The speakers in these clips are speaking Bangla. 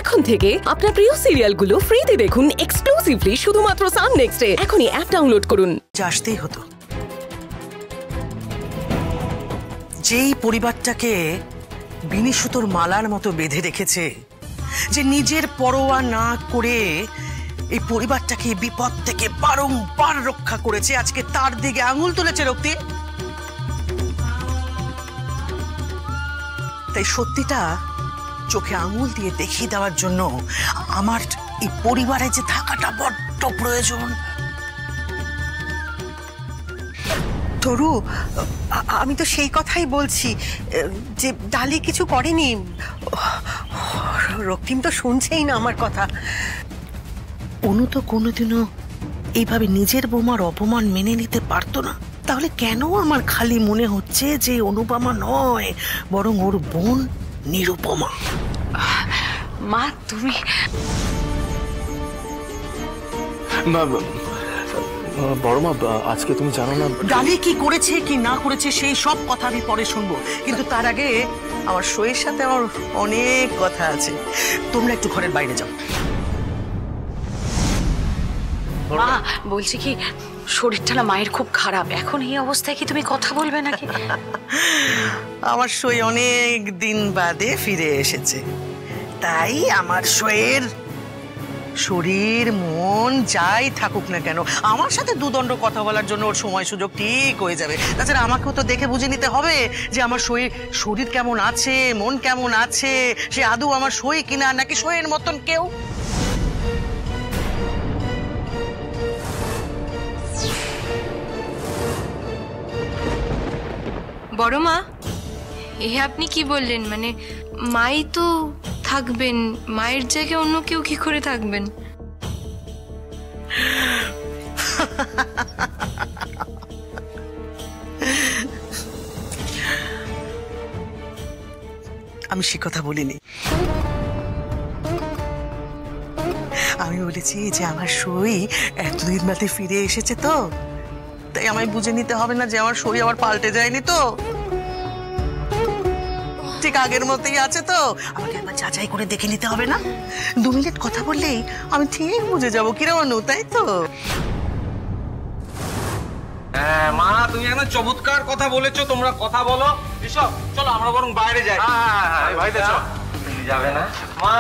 এখন থেকে আপনার প্রিয় সিরিয়ালগুলো ফ্রিতে দেখুন এক্সক্লুসিভলি শুধুমাত্র সান নেক্সটে। এখনই অ্যাপ ডাউনলোড করুন। আসতেই হতো, যেই পরিবারটাকে বিনি সুতোর মালার মতো বেঁধে রেখেছে, যে নিজের পরোয়া না করে এই পরিবারটাকে বিপদ থেকে বারংবার রক্ষা করেছে, আজকে তার দিকে আঙুল তুলেছে রক্তি। তাই সত্যিটা চোখে আঙুল দিয়ে দেখিয়ে দেওয়ার জন্য আমার এই পরিবারে যে থাকাটা বড্ড প্রয়োজন। তরু, আমি তো সেই কথাই বলছি যে ডালি কিছু করেনি। রক্তিম তো শুনছেই না আমার কথা। অনু তো কোনোদিনও এইভাবে নিজের বৌমার অপমান মেনে নিতে পারতো না। তাহলে কেন আমার খালি মনে হচ্ছে যে অনুপমা নয়, বরং ওর বোন নিরুপমা। মা তুমি বড় মা, আজকে তুমি জানো না ডালি কি করেছে কি না করেছে সেই সব কথা আমি পরে শুনবো, কিন্তু তার আগে আমার সইয়ের সাথে আমার অনেক কথা আছে। তোমরা একটু ঘরের বাইরে যাও। মা বলছি কি, শরীরটা না মায়ের খুব খারাপ, এখন এই অবস্থায় কি তুমি কথা বলবে নাকি? আমার সই অনেক দিন বাদে ফিরে এসেছে, তাই আমার সইয়ের শরীর মন যাই থাকুক না কেন আমার সাথে দুদণ্ড কথা বলার জন্য ওর সময় সুযোগ ঠিক হয়ে যাবে। তাছাড়া আমাকেও তো দেখে বুঝে নিতে হবে যে আমার শরীর কেমন আছে, মন কেমন আছে, সে আদৌ আমার সই কিনা নাকি সইয়ের মতন কেউ। বড় মা, এ আপনি কি বললেন? মানে মাই তো থাকবেন, মায়ের জায়গায় অন্য কেউ কি করে থাকবেন? আমি সে কথা বলিনি। আমি বলেছি যে আমার সই এতদিন বাদে ফিরে এসেছে, তো তাই আমায় বুঝে নিতে হবে না যে আমার সই আবার পাল্টে যায়নি, তো ঠিক আগের মতোই আছে। তো আমাকে একবার যাচাই করে দেখে নিতে হবে না? 2 মিনিট কথা বললেই আমি ঠিক বুঝে যাবো কিরম অনু, তাই তো? হ্যাঁ মা, তুমি একটা চমৎকার কথা বলেছো। তোমরা কথা বলো, এসব চলো আমরা বরং বাইরে যাই। হ্যাঁ ভাই, তুমি যাবে না? মা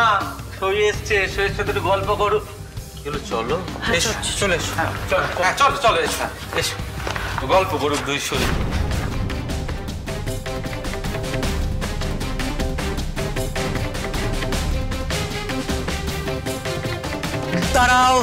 সই এসছে, সইয়ের সাথে একটু গল্প করো। চলো চলে এসো, চলো চলো এসো, এসো গল্প করুক দুই সই। দাঁড়াও।